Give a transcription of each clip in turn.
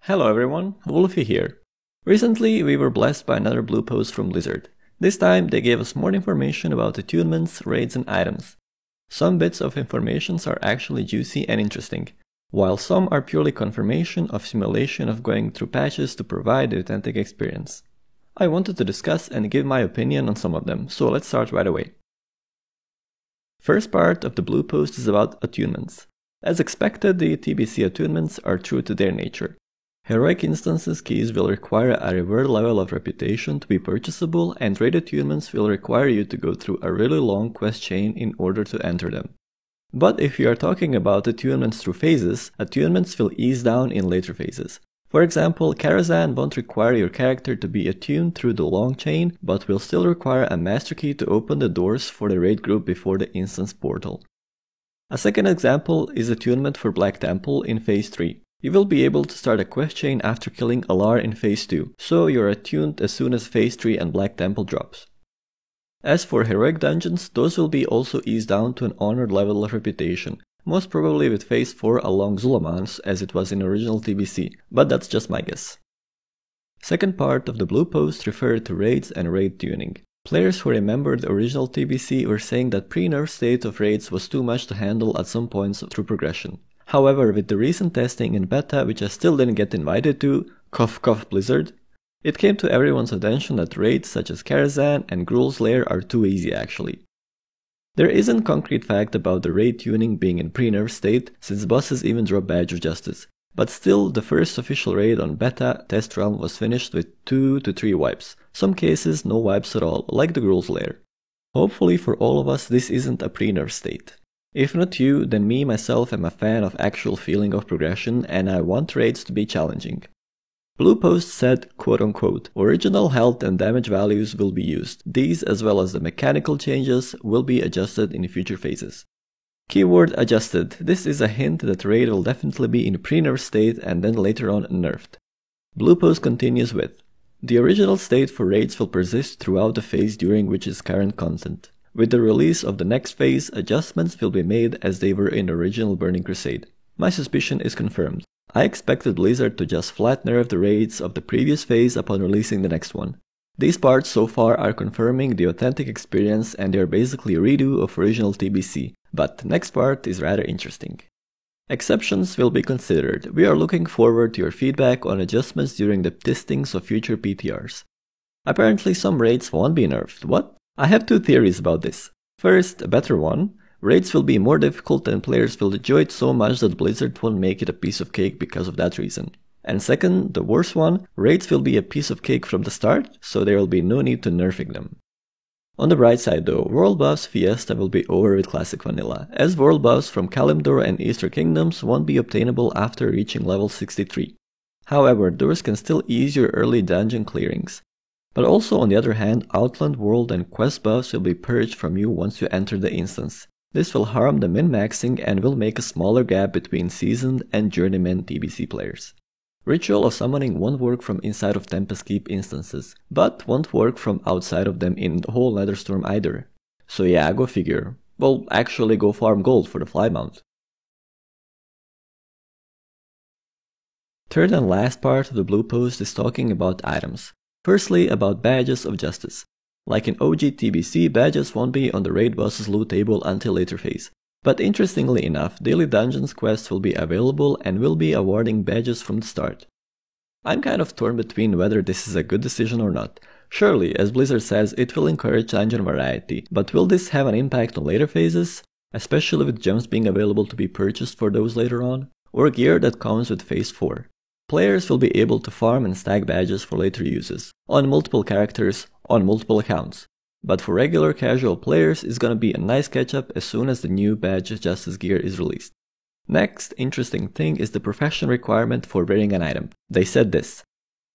Hello everyone, Wolfie here. Recently, we were blessed by another blue post from Blizzard. This time, they gave us more information about attunements, raids, and items. Some bits of information are actually juicy and interesting, while some are purely confirmation of simulation of going through patches to provide the authentic experience. I wanted to discuss and give my opinion on some of them, so let's start right away. First part of the blue post is about attunements. As expected, the TBC attunements are true to their nature. Heroic instances keys will require a reward level of reputation to be purchasable, and raid attunements will require you to go through a really long quest chain in order to enter them. But if you are talking about attunements through phases, attunements will ease down in later phases. For example, Karazhan won't require your character to be attuned through the long chain, but will still require a master key to open the doors for the raid group before the instance portal. A second example is attunement for Black Temple in Phase 3. You will be able to start a quest chain after killing Alar in Phase 2, so you're attuned as soon as Phase 3 and Black Temple drops. As for Heroic Dungeons, those will be also eased down to an honored level of reputation, most probably with Phase 4 along Zul'Aman's as it was in original TBC, but that's just my guess. Second part of the blue post referred to raids and raid tuning. Players who remembered the original TBC were saying that pre-nerf state of raids was too much to handle at some points through progression. However, with the recent testing in beta, which I still didn't get invited to, cough cough Blizzard, it came to everyone's attention that raids such as Karazhan and Gruul's Lair are too easy actually. There isn't concrete fact about the raid tuning being in pre-nerf state, since bosses even drop Badge of Justice, but still the first official raid on beta test run was finished with 2 to 3 wipes, some cases no wipes at all, like the Gruul's Lair. Hopefully for all of us this isn't a pre-nerf state. If not you, then me myself am a fan of actual feeling of progression and I want raids to be challenging. Blue Post said, quote-unquote, original health and damage values will be used. These, as well as the mechanical changes, will be adjusted in future phases. Keyword adjusted. This is a hint that raid will definitely be in pre-nerf state and then later on nerfed. Blue Post continues with, the original state for raids will persist throughout the phase during which is current content. With the release of the next phase, adjustments will be made as they were in original Burning Crusade. My suspicion is confirmed. I expected Blizzard to just flat nerf the raids of the previous phase upon releasing the next one. These parts so far are confirming the authentic experience and they are basically a redo of original TBC, but the next part is rather interesting. Exceptions will be considered. We are looking forward to your feedback on adjustments during the testings of future PTRs. Apparently some raids won't be nerfed. What? I have 2 theories about this. First, a better one. Raids will be more difficult and players will enjoy it so much that Blizzard won't make it a piece of cake because of that reason. And second, the worst one, raids will be a piece of cake from the start, so there will be no need to nerfing them. On the bright side though, World Buffs Fiesta will be over with Classic Vanilla, as World Buffs from Kalimdor and Easter Kingdoms won't be obtainable after reaching level 63. However, those can still ease your early dungeon clearings. But also on the other hand, Outland World and Quest buffs will be purged from you once you enter the instance. This will harm the min-maxing and will make a smaller gap between seasoned and journeyman TBC players. Ritual of Summoning won't work from inside of Tempest Keep instances, but won't work from outside of them in the whole Netherstorm either. So yeah, go figure. Well, actually go farm gold for the fly mount. Third and last part of the blue post is talking about items. Firstly, about Badges of Justice. Like in OG TBC, badges won't be on the raid boss's loot table until later phase. But interestingly enough, daily dungeons quests will be available and will be awarding badges from the start. I'm kind of torn between whether this is a good decision or not. Surely, as Blizzard says, it will encourage dungeon variety, but will this have an impact on later phases? Especially with gems being available to be purchased for those later on? Or gear that comes with Phase 4? Players will be able to farm and stack badges for later uses, on multiple characters, on multiple accounts. But for regular casual players, it's gonna be a nice catch-up as soon as the new Badge of Justice gear is released. Next interesting thing is the profession requirement for wearing an item. They said this.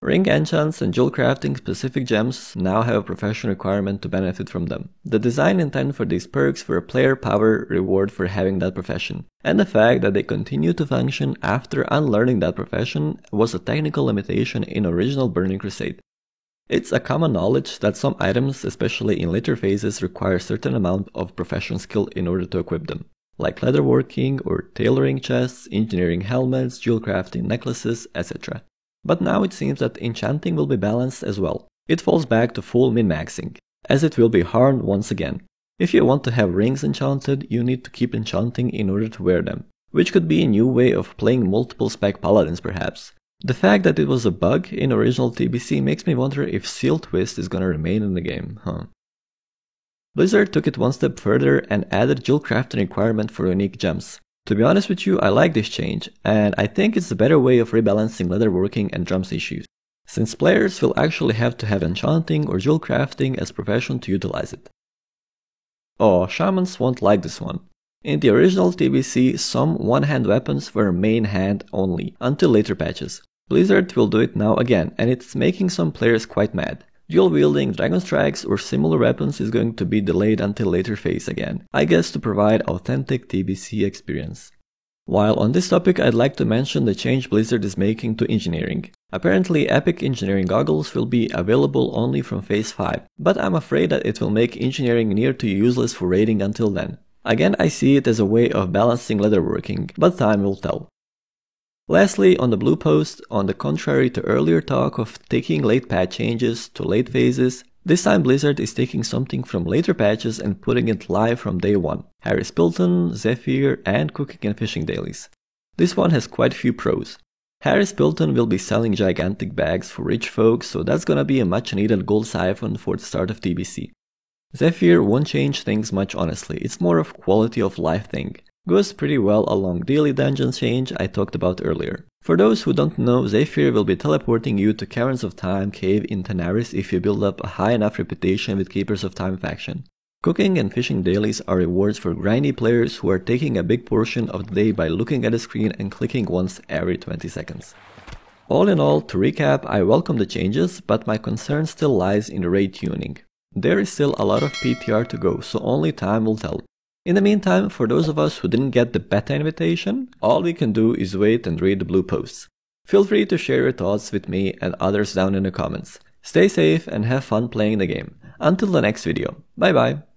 Ring enchants and jewel crafting specific gems now have a profession requirement to benefit from them. The design intent for these perks were a player power reward for having that profession, and the fact that they continue to function after unlearning that profession was a technical limitation in original Burning Crusade. It's a common knowledge that some items, especially in later phases, require a certain amount of profession skill in order to equip them, like leatherworking or tailoring chests, engineering helmets, jewel crafting necklaces, etc. but now it seems that enchanting will be balanced as well. It falls back to full min-maxing, as it will be harmed once again. If you want to have rings enchanted, you need to keep enchanting in order to wear them, which could be a new way of playing multiple spec paladins perhaps. The fact that it was a bug in original TBC makes me wonder if Seal Twist is gonna remain in the game, Blizzard took it one step further and added jewel crafting requirement for unique gems. To be honest with you, I like this change, and I think it's a better way of rebalancing leatherworking and drums issues, since players will actually have to have enchanting or jewel crafting as profession to utilize it. Oh, shamans won't like this one. In the original TBC, some one-hand weapons were main hand only, until later patches. Blizzard will do it now again, and it's making some players quite mad. Dual-wielding dragon strikes or similar weapons is going to be delayed until later phase again, I guess to provide authentic TBC experience. While on this topic, I'd like to mention the change Blizzard is making to engineering. Apparently, epic engineering goggles will be available only from phase 5, but I'm afraid that it will make engineering near to useless for raiding until then. Again, I see it as a way of balancing leatherworking, but time will tell. Lastly, on the blue post, on the contrary to earlier talk of taking late patch changes to late phases, this time Blizzard is taking something from later patches and putting it live from day 1. Harris Pilton, Zephyr, and cooking and fishing dailies. This one has quite a few pros. Harris Pilton will be selling gigantic bags for rich folks, so that's gonna be a much needed gold siphon for the start of TBC. Zephyr won't change things much honestly, it's more of quality of life thing. Goes pretty well along daily dungeon change I talked about earlier. For those who don't know, Zephyr will be teleporting you to Caverns of Time cave in Tanaris if you build up a high enough reputation with Keepers of Time faction. Cooking and fishing dailies are rewards for grindy players who are taking a big portion of the day by looking at the screen and clicking once every 20 seconds. All in all, to recap, I welcome the changes, but my concern still lies in the raid tuning. There is still a lot of PTR to go, so only time will tell. In the meantime, for those of us who didn't get the beta invitation, all we can do is wait and read the blue posts. Feel free to share your thoughts with me and others down in the comments. Stay safe and have fun playing the game. Until the next video. Bye bye.